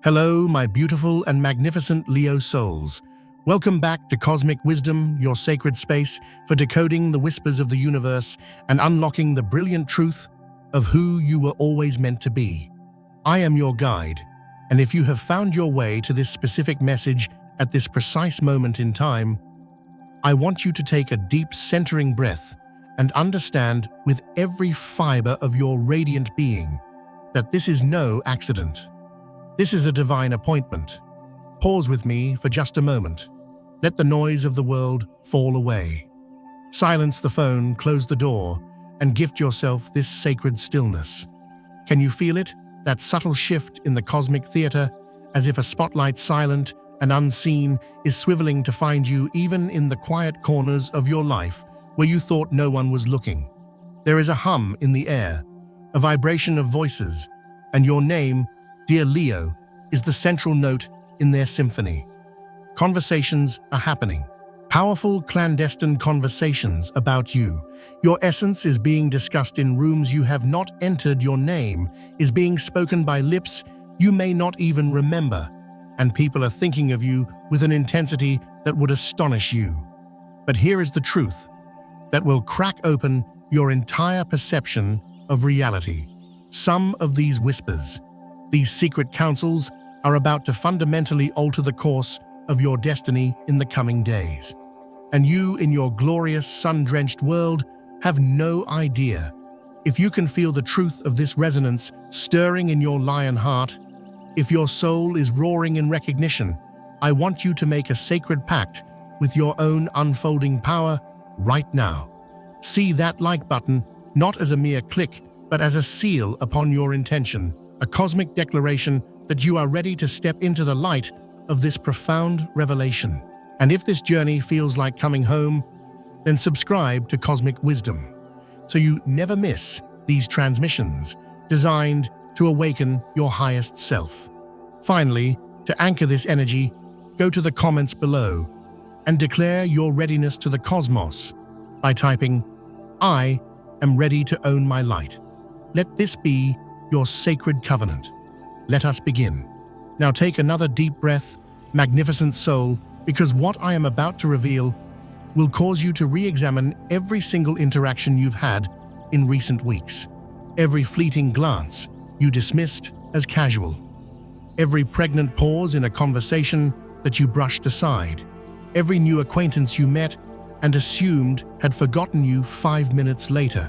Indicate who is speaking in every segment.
Speaker 1: Hello, my beautiful and magnificent Leo souls. Welcome back to Cosmic Wisdom, your sacred space for decoding the whispers of the universe and unlocking the brilliant truth of who you were always meant to be. I am your guide, and if you have found your way to this specific message at this precise moment in time, I want you to take a deep centering breath and understand with every fiber of your radiant being that this is no accident. This is a divine appointment. Pause with me for just a moment. Let the noise of the world fall away. Silence the phone, close the door, and gift yourself this sacred stillness. Can you feel it? That subtle shift in the cosmic theater, as if a spotlight silent and unseen is swiveling to find you even in the quiet corners of your life where you thought no one was looking. There is a hum in the air, a vibration of voices, and your name, dear Leo, is the central note in their symphony. Conversations are happening. Powerful, clandestine conversations about you. Your essence is being discussed in rooms you have not entered. Your name is being spoken by lips you may not even remember. And people are thinking of you with an intensity that would astonish you. But here is the truth that will crack open your entire perception of reality. Some of these whispers, these secret counsels, are about to fundamentally alter the course of your destiny in the coming days. And you, in your glorious, sun-drenched world, have no idea. If you can feel the truth of this resonance stirring in your lion heart, if your soul is roaring in recognition, I want you to make a sacred pact with your own unfolding power right now. See that like button not as a mere click, but as a seal upon your intention, a cosmic declaration that you are ready to step into the light of this profound revelation. And if this journey feels like coming home, then subscribe to Cosmic Wisdom so you never miss these transmissions designed to awaken your highest self. Finally, to anchor this energy, go to the comments below and declare your readiness to the cosmos by typing, "I am ready to own my light." Let this be your sacred covenant. Let us begin. Now take another deep breath, magnificent soul, because what I am about to reveal will cause you to re-examine every single interaction you've had in recent weeks. Every fleeting glance you dismissed as casual. Every pregnant pause in a conversation that you brushed aside. Every new acquaintance you met and assumed had forgotten you 5 minutes later.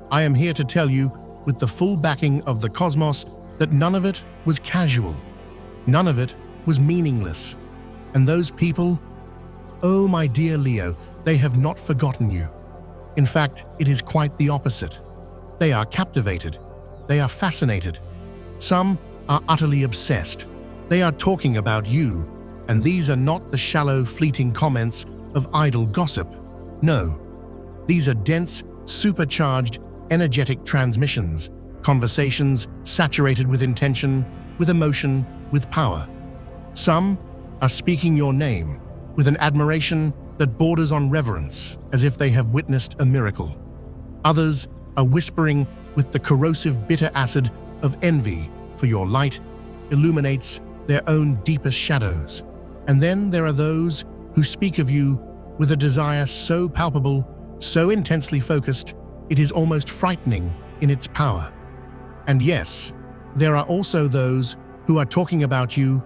Speaker 1: I am here to tell you, with the full backing of the cosmos, that none of it was casual. None of it was meaningless. And those people, oh my dear Leo, they have not forgotten you. In fact, it is quite the opposite. They are captivated. They are fascinated. Some are utterly obsessed. They are talking about you, and these are not the shallow, fleeting comments of idle gossip. No, these are dense, supercharged, energetic transmissions, conversations saturated with intention, with emotion, with power. Some are speaking your name with an admiration that borders on reverence, as if they have witnessed a miracle. Others are whispering with the corrosive bitter acid of envy, for your light illuminates their own deepest shadows. And then there are those who speak of you with a desire so palpable, so intensely focused, it is almost frightening in its power. And yes, there are also those who are talking about you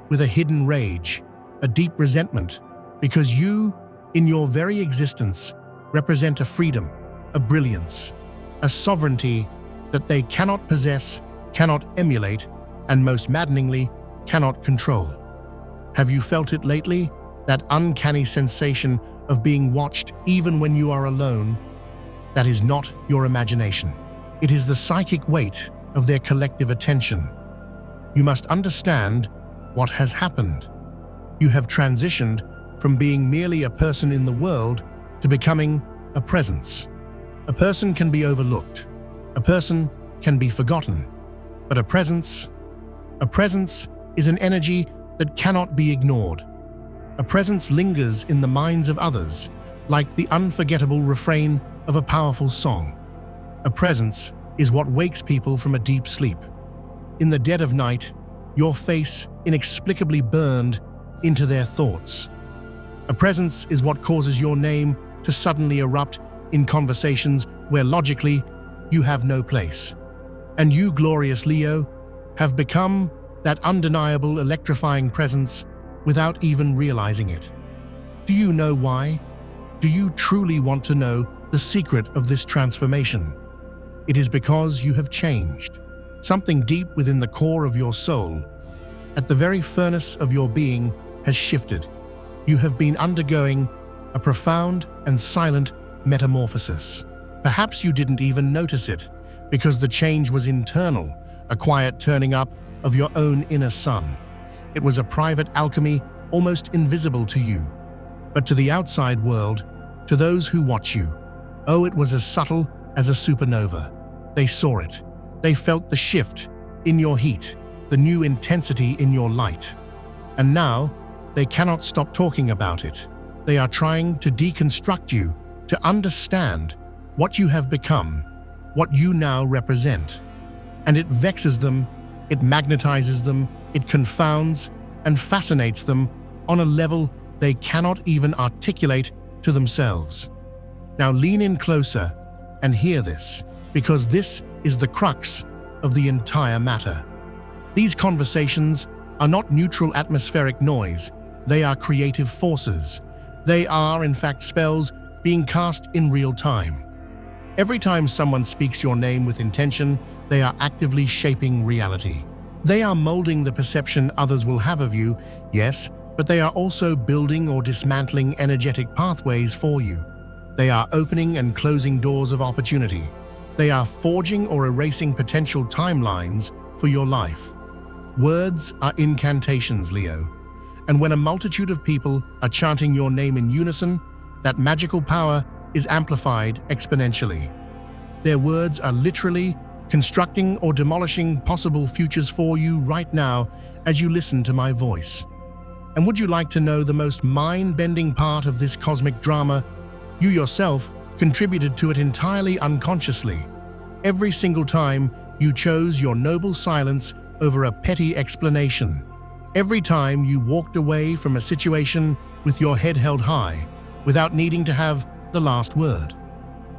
Speaker 1: with a hidden rage, a deep resentment, because you, in your very existence, represent a freedom, a brilliance, a sovereignty that they cannot possess, cannot emulate, and most maddeningly, cannot control. Have you felt it lately? That uncanny sensation of being watched even when you are alone? That is not your imagination. It is the psychic weight of their collective attention. You must understand what has happened. You have transitioned from being merely a person in the world to becoming a presence. A person can be overlooked. A person can be forgotten. But a presence is an energy that cannot be ignored. A presence lingers in the minds of others, like the unforgettable refrain of a powerful song. A presence is what wakes people from a deep sleep. In the dead of night, your face inexplicably burned into their thoughts. A presence is what causes your name to suddenly erupt in conversations where logically you have no place. And you, glorious Leo, have become that undeniable electrifying presence without even realizing it. Do you know why? Do you truly want to know the secret of this transformation? It is because you have changed. Something deep within the core of your soul, at the very furnace of your being, has shifted. You have been undergoing a profound and silent metamorphosis. Perhaps you didn't even notice it, because the change was internal, a quiet turning up of your own inner sun. It was a private alchemy almost invisible to you. But to the outside world, to those who watch you, oh, it was as subtle as a supernova. They saw it. They felt the shift in your heat, the new intensity in your light. And now, they cannot stop talking about it. They are trying to deconstruct you, to understand what you have become, what you now represent. And it vexes them, it magnetizes them, it confounds and fascinates them on a level they cannot even articulate to themselves. Now lean in closer and hear this, because this is the crux of the entire matter. These conversations are not neutral atmospheric noise, they are creative forces. They are, in fact, spells being cast in real time. Every time someone speaks your name with intention, they are actively shaping reality. They are molding the perception others will have of you, yes, but they are also building or dismantling energetic pathways for you. They are opening and closing doors of opportunity. They are forging or erasing potential timelines for your life. Words are incantations, Leo. And when a multitude of people are chanting your name in unison, that magical power is amplified exponentially. Their words are literally constructing or demolishing possible futures for you right now as you listen to my voice. And would you like to know the most mind-bending part of this cosmic drama? You yourself contributed to it entirely unconsciously. Every single time you chose your noble silence over a petty explanation. Every time you walked away from a situation with your head held high, without needing to have the last word.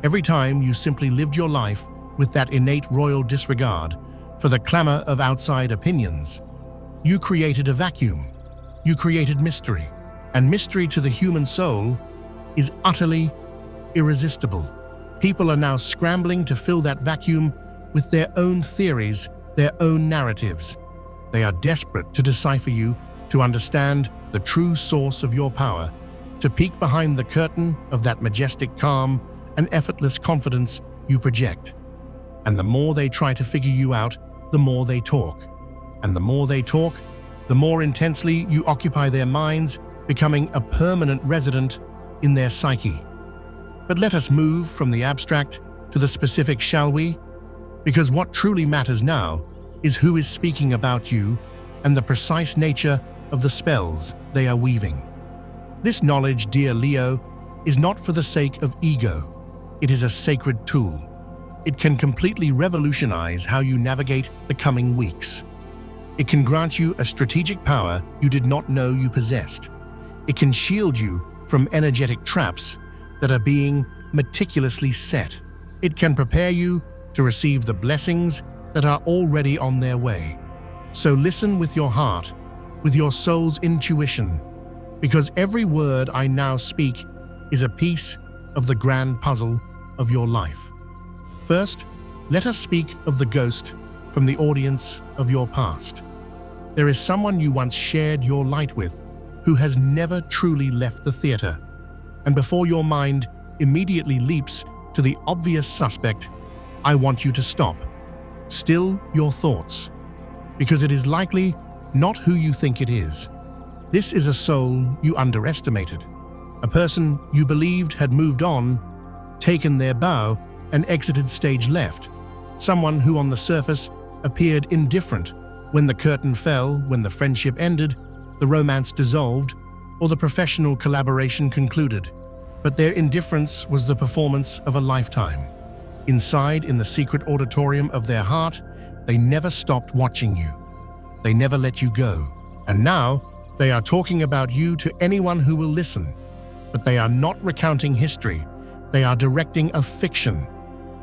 Speaker 1: Every time you simply lived your life with that innate royal disregard for the clamor of outside opinions. You created a vacuum. You created mystery. And mystery to the human soul is utterly irresistible. People are now scrambling to fill that vacuum with their own theories, their own narratives. They are desperate to decipher you, to understand the true source of your power, to peek behind the curtain of that majestic calm and effortless confidence you project. And the more they try to figure you out, the more they talk. And the more they talk, the more intensely you occupy their minds, becoming a permanent resident in their psyche. But let us move from the abstract to the specific, shall we? Because what truly matters now is who is speaking about you and the precise nature of the spells they are weaving. This knowledge, dear Leo, is not for the sake of ego. It is a sacred tool. It can completely revolutionize how you navigate the coming weeks. It can grant you a strategic power you did not know you possessed. It can shield you from energetic traps that are being meticulously set. It can prepare you to receive the blessings that are already on their way. So listen with your heart, with your soul's intuition, because every word I now speak is a piece of the grand puzzle of your life. First, let us speak of the ghost from the audience of your past. There is someone you once shared your light with who has never truly left the theater, and before your mind immediately leaps to the obvious suspect, I want you to stop. Still your thoughts, because it is likely not who you think it is. This is a soul you underestimated, a person you believed had moved on, taken their bow, and exited stage left, someone who on the surface appeared indifferent when the curtain fell, when the friendship ended, the romance dissolved, or the professional collaboration concluded. But their indifference was the performance of a lifetime. Inside, in the secret auditorium of their heart, they never stopped watching you. They never let you go. And now, they are talking about you to anyone who will listen. But they are not recounting history. They are directing a fiction.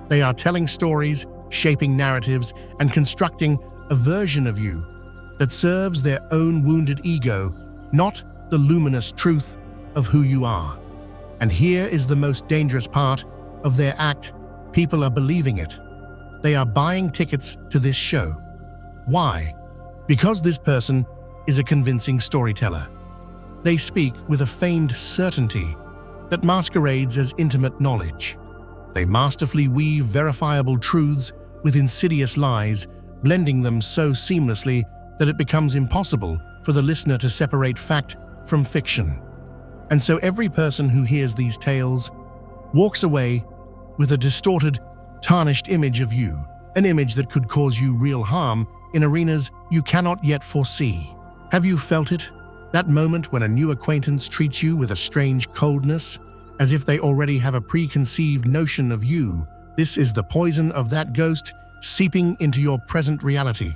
Speaker 1: They are telling stories, shaping narratives, and constructing a version of you that serves their own wounded ego, not the luminous truth of who you are. And here is the most dangerous part of their act. People are believing it. They are buying tickets to this show. Why? Because this person is a convincing storyteller. They speak with a feigned certainty that masquerades as intimate knowledge. They masterfully weave verifiable truths with insidious lies, blending them so seamlessly that it becomes impossible for the listener to separate fact from fiction. And so every person who hears these tales walks away with a distorted, tarnished image of you, an image that could cause you real harm in arenas you cannot yet foresee. Have you felt it? That moment when a new acquaintance treats you with a strange coldness, as if they already have a preconceived notion of you. This is the poison of that ghost seeping into your present reality.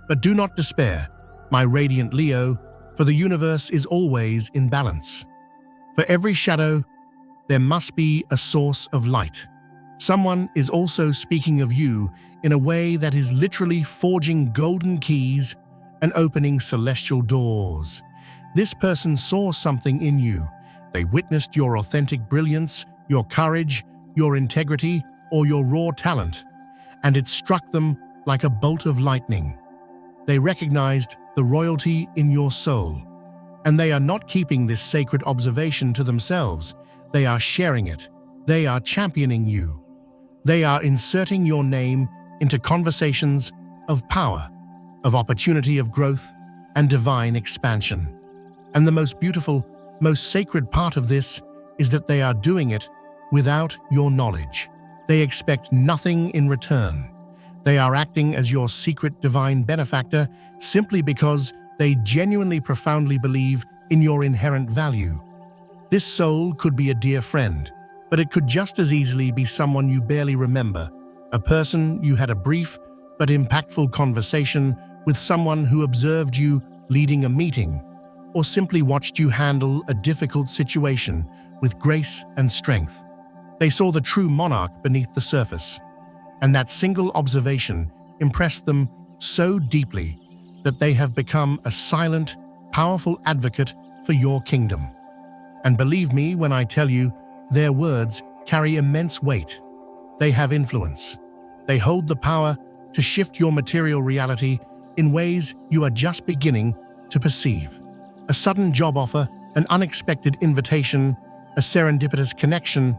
Speaker 1: But do not despair, my radiant Leo, for the universe is always in balance. For every shadow, there must be a source of light. Someone is also speaking of you in a way that is literally forging golden keys and opening celestial doors. This person saw something in you. They witnessed your authentic brilliance, your courage, your integrity, or your raw talent, and it struck them like a bolt of lightning. They recognized the royalty in your soul, and they are not keeping this sacred observation to themselves. They are sharing it. They are championing you. They are inserting your name into conversations of power, of opportunity, of growth, and divine expansion. And the most beautiful, most sacred part of this is that they are doing it without your knowledge. They expect nothing in return. They are acting as your secret divine benefactor simply because they genuinely profoundly believe in your inherent value. This soul could be a dear friend, but it could just as easily be someone you barely remember, a person you had a brief but impactful conversation with, someone who observed you leading a meeting, or simply watched you handle a difficult situation with grace and strength. They saw the true monarch beneath the surface, and that single observation impressed them so deeply that they have become a silent, powerful advocate for your kingdom. And believe me when I tell you, their words carry immense weight. They have influence. They hold the power to shift your material reality in ways you are just beginning to perceive. A sudden job offer, an unexpected invitation, a serendipitous connection,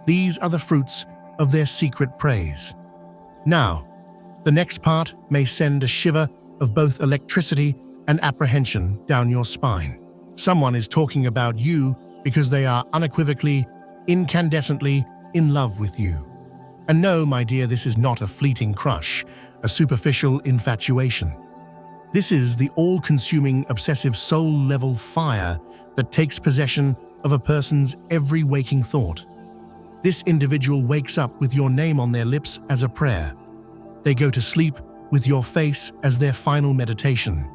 Speaker 1: these are the fruits of their secret praise. Now, the next part may send a shiver of both electricity and apprehension down your spine. Someone is talking about you because they are unequivocally, incandescently in love with you. And no, my dear, this is not a fleeting crush, a superficial infatuation. This is the all-consuming, obsessive soul-level fire that takes possession of a person's every waking thought. This individual wakes up with your name on their lips as a prayer. They go to sleep with your face as their final meditation.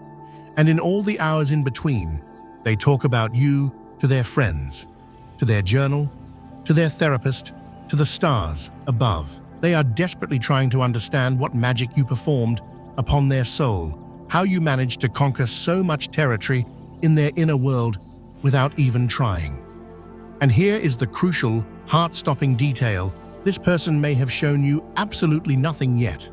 Speaker 1: And in all the hours in between, they talk about you to their friends, to their journal, to their therapist, to the stars above. They are desperately trying to understand what magic you performed upon their soul, how you managed to conquer so much territory in their inner world without even trying. And here is the crucial, heart-stopping detail. This person may have shown you absolutely nothing yet.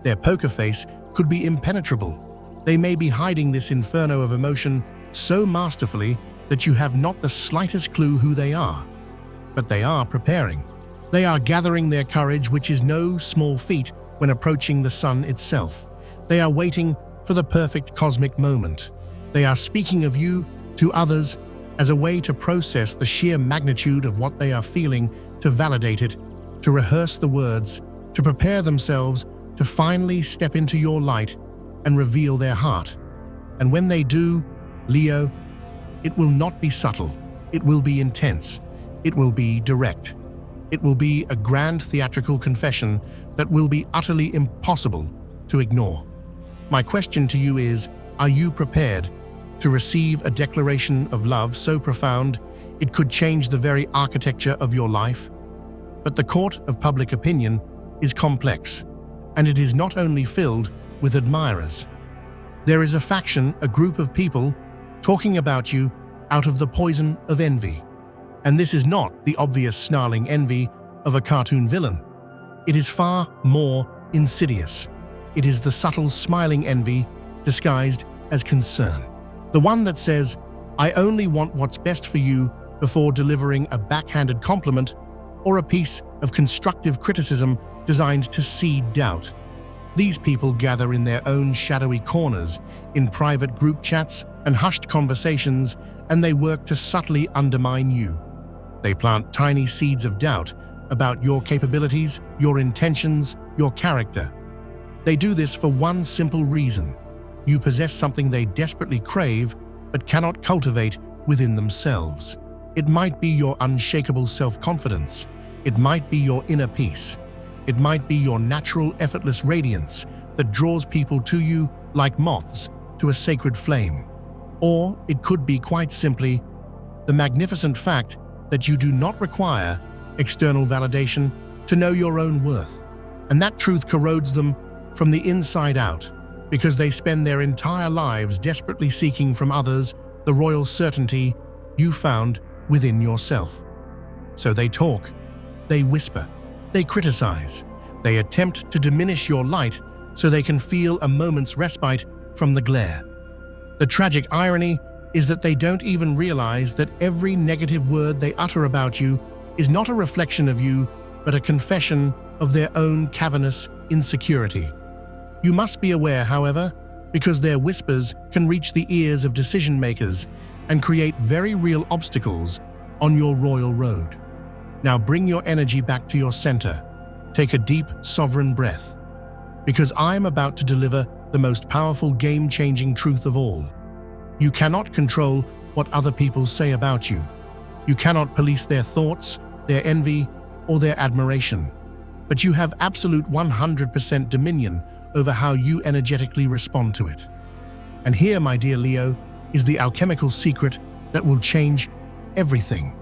Speaker 1: Their poker face could be impenetrable. They may be hiding this inferno of emotion so masterfully that you have not the slightest clue who they are. But they are preparing. They are gathering their courage, which is no small feat when approaching the sun itself. They are waiting for the perfect cosmic moment. They are speaking of you to others as a way to process the sheer magnitude of what they are feeling, to validate it, to rehearse the words, to prepare themselves to finally step into your light and reveal their heart. And when they do, Leo, it will not be subtle. It will be intense. It will be direct. It will be a grand theatrical confession that will be utterly impossible to ignore. My question to you is, Are you prepared to receive a declaration of love so profound it could change the very architecture of your life? But the court of public opinion is complex, and it is not only filled with admirers. There is a faction, a group of people, talking about you out of the poison of envy. And this is not the obvious snarling envy of a cartoon villain. It is far more insidious. It is the subtle, smiling envy disguised as concern. The one that says, "I only want what's best for you," before delivering a backhanded compliment or a piece of constructive criticism designed to seed doubt. These people gather in their own shadowy corners, in private group chats and hushed conversations, and they work to subtly undermine you. They plant tiny seeds of doubt about your capabilities, your intentions, your character. They do this for one simple reason: you possess something they desperately crave but cannot cultivate within themselves. It might be your unshakable self-confidence. It might be your inner peace. It might be your natural, effortless radiance that draws people to you like moths to a sacred flame. Or it could be quite simply the magnificent fact that you do not require external validation to know your own worth. And that truth corrodes them from the inside out, because they spend their entire lives desperately seeking from others the royal certainty you found within yourself. So they talk, they whisper, they criticize, they attempt to diminish your light so they can feel a moment's respite from the glare. The tragic irony is that they don't even realize that every negative word they utter about you is not a reflection of you, but a confession of their own cavernous insecurity. You must be aware, however, because their whispers can reach the ears of decision-makers and create very real obstacles on your royal road. Now bring your energy back to your center. Take a deep, sovereign breath, because I'm about to deliver the most powerful, game-changing truth of all. You cannot control what other people say about you. You cannot police their thoughts, their envy, or their admiration. But you have absolute 100% dominion over how you energetically respond to it. And here, my dear Leo, is the alchemical secret that will change everything.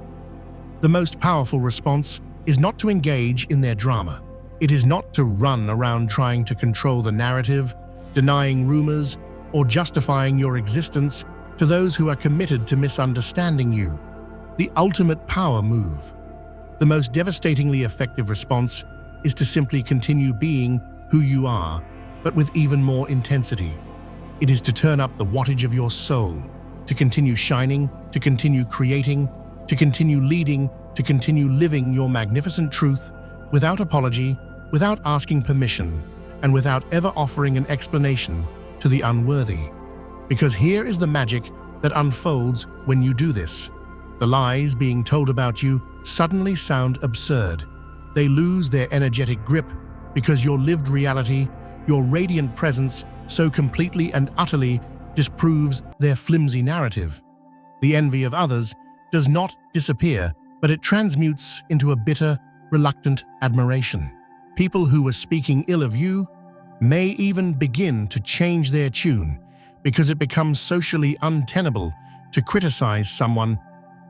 Speaker 1: The most powerful response is not to engage in their drama. It is not to run around trying to control the narrative, denying rumors, or justifying your existence to those who are committed to misunderstanding you. The ultimate power move, the most devastatingly effective response, is to simply continue being who you are, but with even more intensity. It is to turn up the wattage of your soul, to continue shining, to continue creating, to continue leading, to continue living your magnificent truth without apology, without asking permission, and without ever offering an explanation to the unworthy. Because here is the magic that unfolds when you do this. The lies being told about you suddenly sound absurd. They lose their energetic grip because your lived reality, your radiant presence, so completely and utterly disproves their flimsy narrative. The envy of others does not disappear, but it transmutes into a bitter, reluctant admiration. People who were speaking ill of you may even begin to change their tune because it becomes socially untenable to criticize someone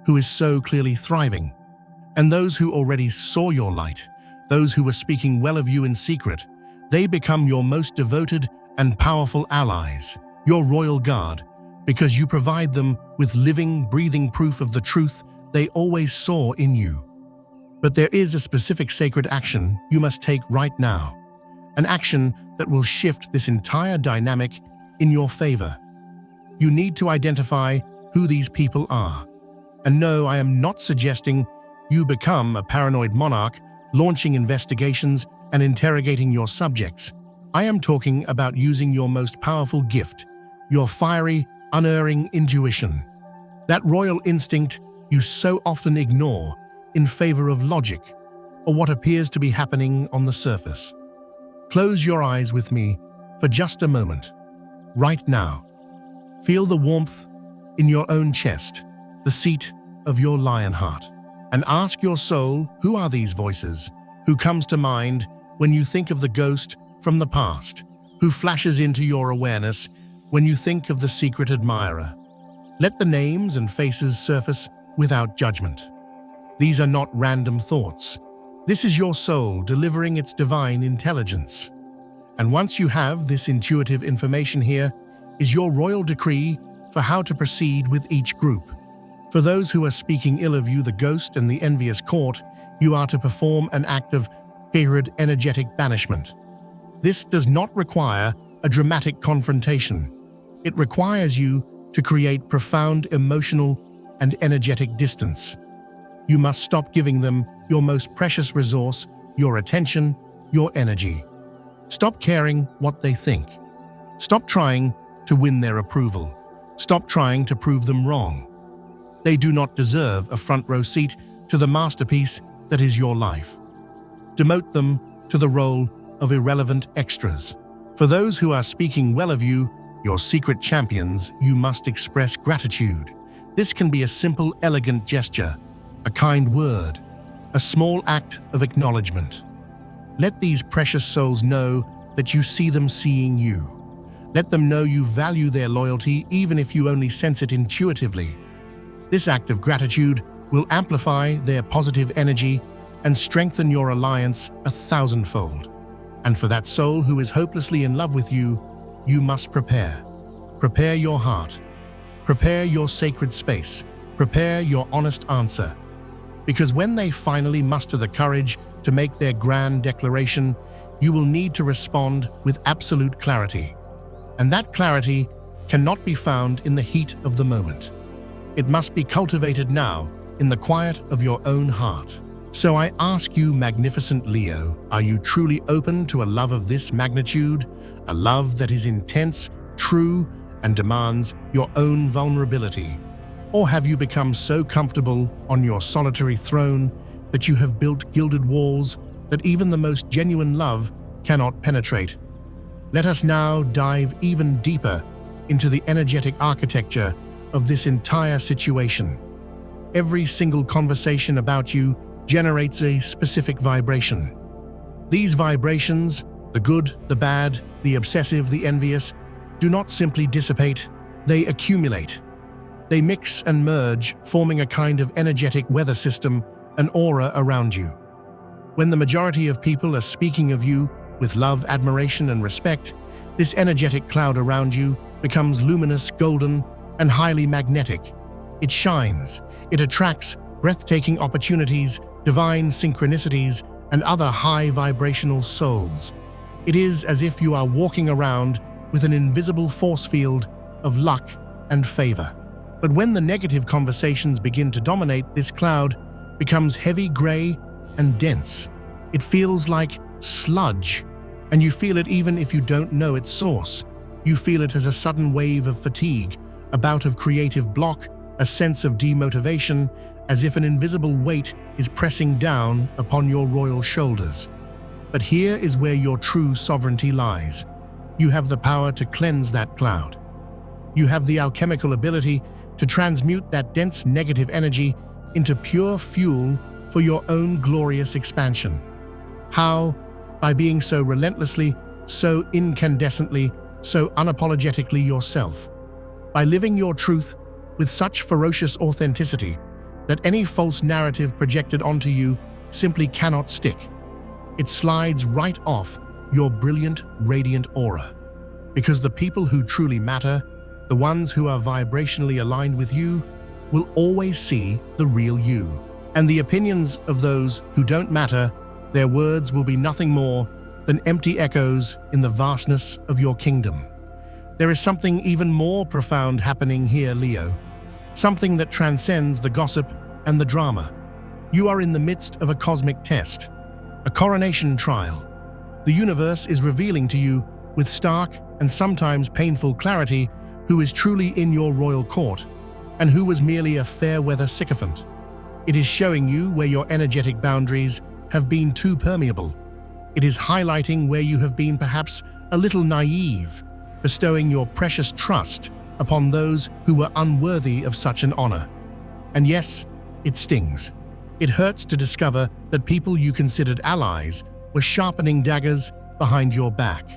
Speaker 1: who is so clearly thriving. And those who already saw your light, those who were speaking well of you in secret, they become your most devoted and powerful allies, your royal guard, because you provide them with living, breathing proof of the truth they always saw in you. But there is a specific sacred action you must take right now, an action that will shift this entire dynamic in your favor. You need to identify who these people are. And no, I am not suggesting you become a paranoid monarch, launching investigations and interrogating your subjects. I am talking about using your most powerful gift, your fiery, unerring intuition. That royal instinct you so often ignore in favor of logic or what appears to be happening on the surface. Close your eyes with me for just a moment, right now. Feel the warmth in your own chest, the seat of your lion heart, and ask your soul, who are these voices? Who comes to mind when you think of the ghost from the past? Who flashes into your awareness when you think of the secret admirer. Let the names and faces surface without judgment. These are not random thoughts. This is your soul delivering its divine intelligence. And once you have this intuitive information, here is your royal decree for how to proceed with each group. For those who are speaking ill of you, the ghost and the envious court, you are to perform an act of sacred energetic banishment. This does not require a dramatic confrontation. It requires you to create profound emotional and energetic distance. You must stop giving them your most precious resource, your attention, your energy. Stop caring what they think. Stop trying to win their approval. Stop trying to prove them wrong. They do not deserve a front row seat to the masterpiece that is your life. Demote them to the role of irrelevant extras. For those who are speaking well of you, your secret champions, you must express gratitude. This can be a simple, elegant gesture, a kind word, a small act of acknowledgement. Let these precious souls know that you see them seeing you. Let them know you value their loyalty, even if you only sense it intuitively. This act of gratitude will amplify their positive energy and strengthen your alliance 1,000-fold. And for that soul who is hopelessly in love with you, you must prepare. Prepare your heart. Prepare your sacred space. Prepare your honest answer. Because when they finally muster the courage to make their grand declaration, you will need to respond with absolute clarity. And that clarity cannot be found in the heat of the moment. It must be cultivated now in the quiet of your own heart. So I ask you, magnificent Leo, are you truly open to a love of this magnitude? A love that is intense, true, and demands your own vulnerability? Or have you become so comfortable on your solitary throne that you have built gilded walls that even the most genuine love cannot penetrate? Let us now dive even deeper into the energetic architecture of this entire situation. Every single conversation about you generates a specific vibration. These vibrations, the good, the bad, the obsessive, the envious, do not simply dissipate, they accumulate. They mix and merge, forming a kind of energetic weather system, an aura around you. When the majority of people are speaking of you with love, admiration, and respect, this energetic cloud around you becomes luminous, golden, and highly magnetic. It shines. It attracts breathtaking opportunities, divine synchronicities, and other high vibrational souls. It is as if you are walking around with an invisible force field of luck and favor. But when the negative conversations begin to dominate, this cloud becomes heavy, gray, and dense. It feels like sludge, and you feel it even if you don't know its source. You feel it as a sudden wave of fatigue, a bout of creative block, a sense of demotivation, as if an invisible weight is pressing down upon your royal shoulders. But here is where your true sovereignty lies. You have the power to cleanse that cloud. You have the alchemical ability to transmute that dense negative energy into pure fuel for your own glorious expansion. How? By being so relentlessly, so incandescently, so unapologetically yourself. By living your truth with such ferocious authenticity that any false narrative projected onto you simply cannot stick. It slides right off your brilliant, radiant aura. Because the people who truly matter, the ones who are vibrationally aligned with you, will always see the real you. And the opinions of those who don't matter, their words will be nothing more than empty echoes in the vastness of your kingdom. There is something even more profound happening here, Leo. Something that transcends the gossip and the drama. You are in the midst of a cosmic test, a coronation trial. The universe is revealing to you with stark and sometimes painful clarity who is truly in your royal court and who was merely a fair-weather sycophant. It is showing you where your energetic boundaries have been too permeable. It is highlighting where you have been perhaps a little naive, bestowing your precious trust upon those who were unworthy of such an honor. And yes, it stings. It hurts to discover that people you considered allies were sharpening daggers behind your back.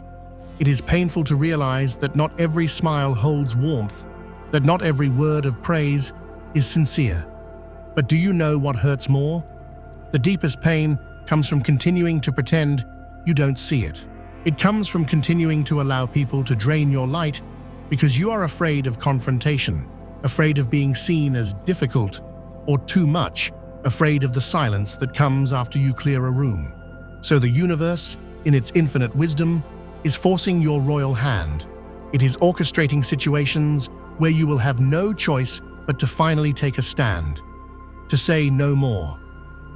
Speaker 1: It is painful to realize that not every smile holds warmth, that not every word of praise is sincere. But do you know what hurts more? The deepest pain comes from continuing to pretend you don't see it. It comes from continuing to allow people to drain your light because you are afraid of confrontation, afraid of being seen as difficult or too much, afraid of the silence that comes after you clear a room. So the universe, in its infinite wisdom, is forcing your royal hand. It is orchestrating situations where you will have no choice but to finally take a stand, to say no more,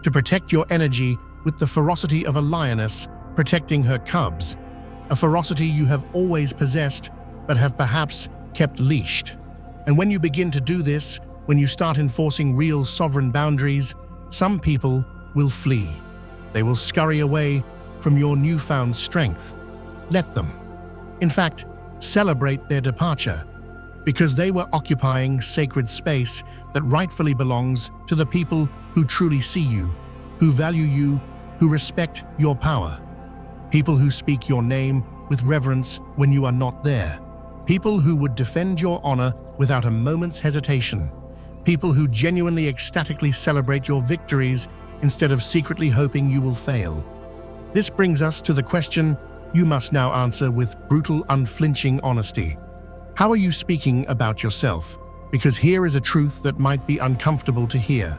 Speaker 1: to protect your energy with the ferocity of a lioness protecting her cubs, a ferocity you have always possessed but have perhaps kept leashed. And when you begin to do this, when you start enforcing real sovereign boundaries, some people will flee. They will scurry away from your newfound strength. Let them. In fact, celebrate their departure, because they were occupying sacred space that rightfully belongs to the people who truly see you, who value you, who respect your power. People who speak your name with reverence when you are not there. People who would defend your honor without a moment's hesitation. People who genuinely ecstatically celebrate your victories instead of secretly hoping you will fail. This brings us to the question you must now answer with brutal, unflinching honesty. How are you speaking about yourself? Because here is a truth that might be uncomfortable to hear.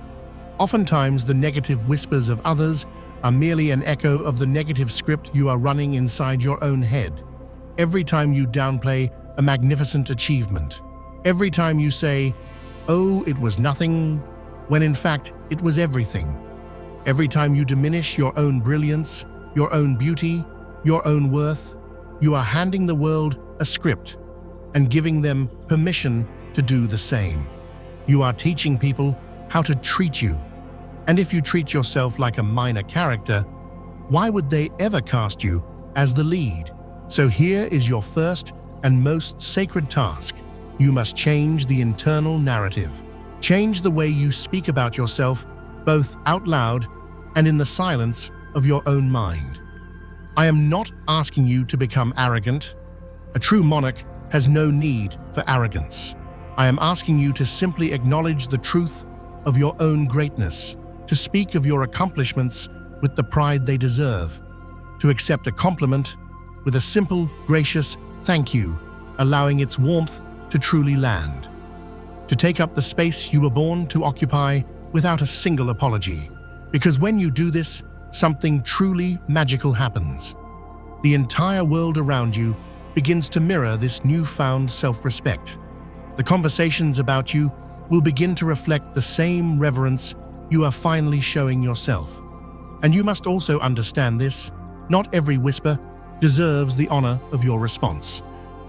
Speaker 1: Oftentimes, the negative whispers of others are merely an echo of the negative script you are running inside your own head. Every time you downplay a magnificent achievement, every time you say, "Oh, it was nothing," when in fact it was everything. Every time you diminish your own brilliance, your own beauty, your own worth, you are handing the world a script and giving them permission to do the same. You are teaching people how to treat you. And if you treat yourself like a minor character, why would they ever cast you as the lead? So here is your first and most sacred task. You must change the internal narrative. Change the way you speak about yourself, both out loud and in the silence of your own mind. I am not asking you to become arrogant. A true monarch has no need for arrogance. I am asking you to simply acknowledge the truth of your own greatness, to speak of your accomplishments with the pride they deserve, to accept a compliment with a simple, gracious thank you, allowing its warmth to truly land, to take up the space you were born to occupy without a single apology. Because when you do this, something truly magical happens. The entire world around you begins to mirror this newfound self-respect. The conversations about you will begin to reflect the same reverence you are finally showing yourself. And you must also understand this: not every whisper deserves the honor of your response.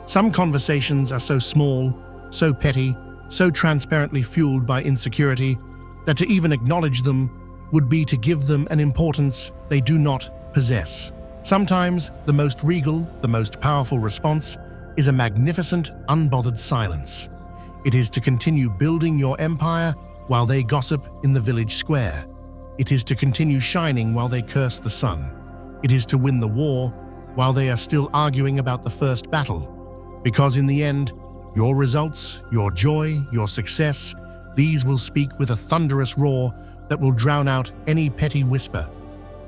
Speaker 1: Some conversations are so small, so petty, so transparently fueled by insecurity, that to even acknowledge them would be to give them an importance they do not possess. Sometimes the most regal, the most powerful response is a magnificent, unbothered silence. It is to continue building your empire while they gossip in the village square. It is to continue shining while they curse the sun. It is to win the war while they are still arguing about the first battle. Because in the end, your results, your joy, your success, these will speak with a thunderous roar that will drown out any petty whisper.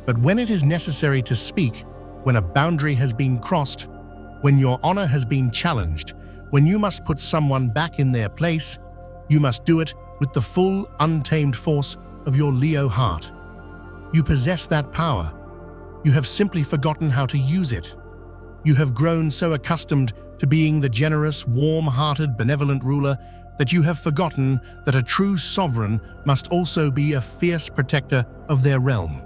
Speaker 1: But when it is necessary to speak, when a boundary has been crossed, when your honor has been challenged, when you must put someone back in their place, you must do it with the full, untamed force of your Leo heart. You possess that power. You have simply forgotten how to use it. You have grown so accustomed to being the generous, warm-hearted, benevolent ruler that you have forgotten that a true sovereign must also be a fierce protector of their realm.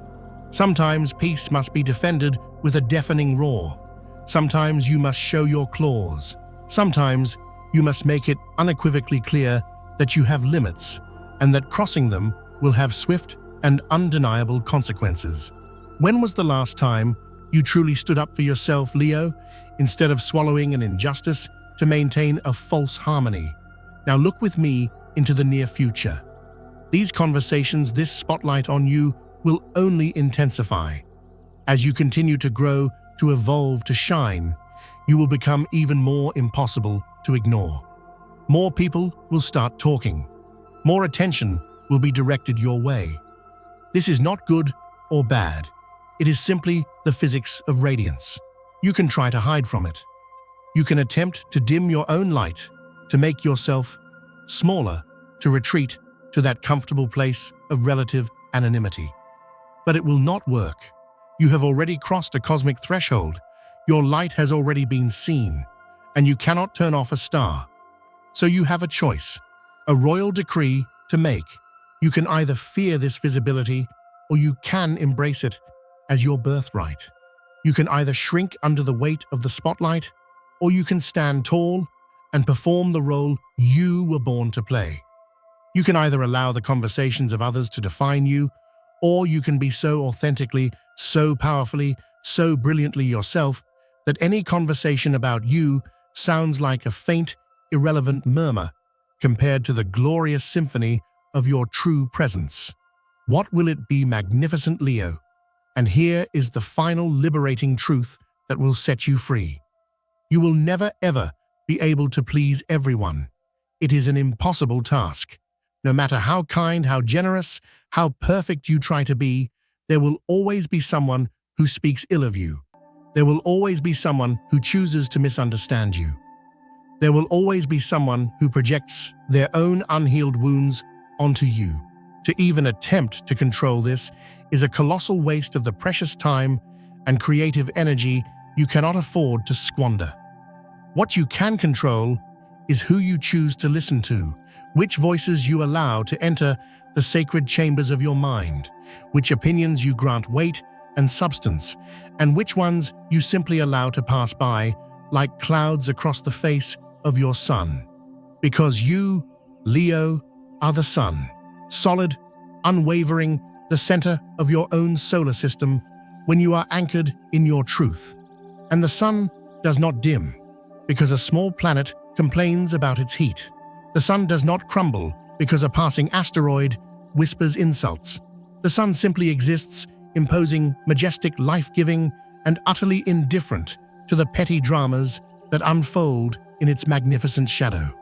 Speaker 1: Sometimes peace must be defended with a deafening roar. Sometimes you must show your claws. Sometimes you must make it unequivocally clear that you have limits and that crossing them will have swift and undeniable consequences. When was the last time you truly stood up for yourself, Leo, instead of swallowing an injustice to maintain a false harmony? Now look with me into the near future. These conversations, this spotlight on you, will only intensify. As you continue to grow, to evolve, to shine, you will become even more impossible to ignore. More people will start talking. More attention will be directed your way. This is not good or bad. It is simply the physics of radiance. You can try to hide from it. You can attempt to dim your own light, to make yourself smaller, to retreat to that comfortable place of relative anonymity. But it will not work. You have already crossed a cosmic threshold. Your light has already been seen, and you cannot turn off a star. So you have a choice, a royal decree to make. You can either fear this visibility, or you can embrace it as your birthright. You can either shrink under the weight of the spotlight, or you can stand tall and perform the role you were born to play. You can either allow the conversations of others to define you, or you can be so authentically, so powerfully, so brilliantly yourself that any conversation about you sounds like a faint, irrelevant murmur compared to the glorious symphony of your true presence. What will it be, magnificent Leo? And here is the final liberating truth that will set you free. You will never ever be able to please everyone. It is an impossible task. No matter how kind, how generous, how perfect you try to be, there will always be someone who speaks ill of you. There will always be someone who chooses to misunderstand you. There will always be someone who projects their own unhealed wounds onto you. To even attempt to control this is a colossal waste of the precious time and creative energy you cannot afford to squander. What you can control is who you choose to listen to, which voices you allow to enter the sacred chambers of your mind, which opinions you grant weight and substance, and which ones you simply allow to pass by like clouds across the face of your sun. Because you, Leo, are the sun, solid, unwavering, the center of your own solar system when you are anchored in your truth. And the sun does not dim because a small planet complains about its heat. The sun does not crumble because a passing asteroid whispers insults. The sun simply exists, imposing, majestic, life-giving, and utterly indifferent to the petty dramas that unfold in its magnificent shadow.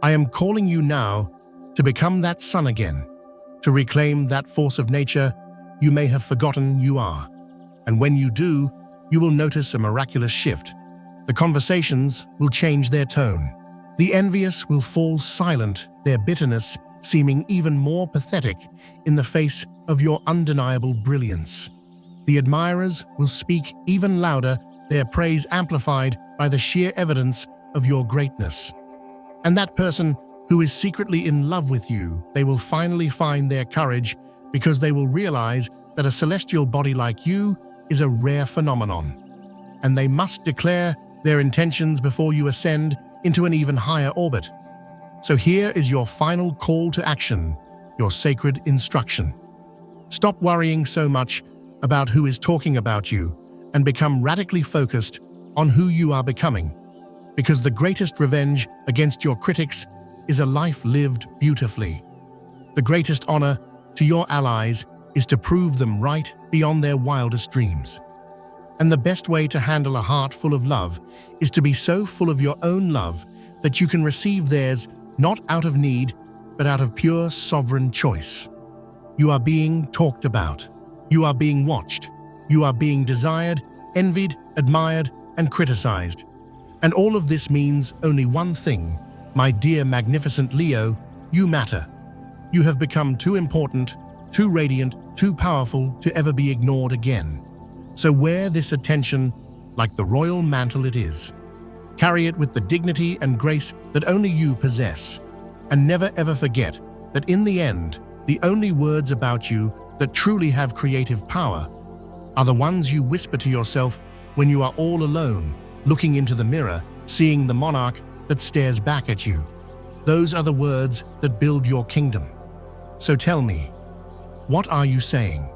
Speaker 1: I am calling you now to become that sun again, to reclaim that force of nature you may have forgotten you are. And when you do, you will notice a miraculous shift. The conversations will change their tone. The envious will fall silent, their bitterness seeming even more pathetic in the face of your undeniable brilliance. The admirers will speak even louder, their praise amplified by the sheer evidence of your greatness. And that person who is secretly in love with you, they will finally find their courage because they will realize that a celestial body like you is a rare phenomenon. And they must declare their intentions before you ascend into an even higher orbit. So here is your final call to action, your sacred instruction. Stop worrying so much about who is talking about you and become radically focused on who you are becoming. Because the greatest revenge against your critics is a life lived beautifully. The greatest honor to your allies is to prove them right beyond their wildest dreams. And the best way to handle a heart full of love is to be so full of your own love that you can receive theirs not out of need, but out of pure sovereign choice. You are being talked about. You are being watched. You are being desired, envied, admired, and criticized. And all of this means only one thing. My dear magnificent Leo, you matter. You have become too important, too radiant, too powerful to ever be ignored again. So wear this attention like the royal mantle it is. Carry it with the dignity and grace that only you possess. And never ever forget that in the end, the only words about you that truly have creative power are the ones you whisper to yourself when you are all alone, looking into the mirror, seeing the monarch that stares back at you. Those are the words that build your kingdom. So tell me, what are you saying?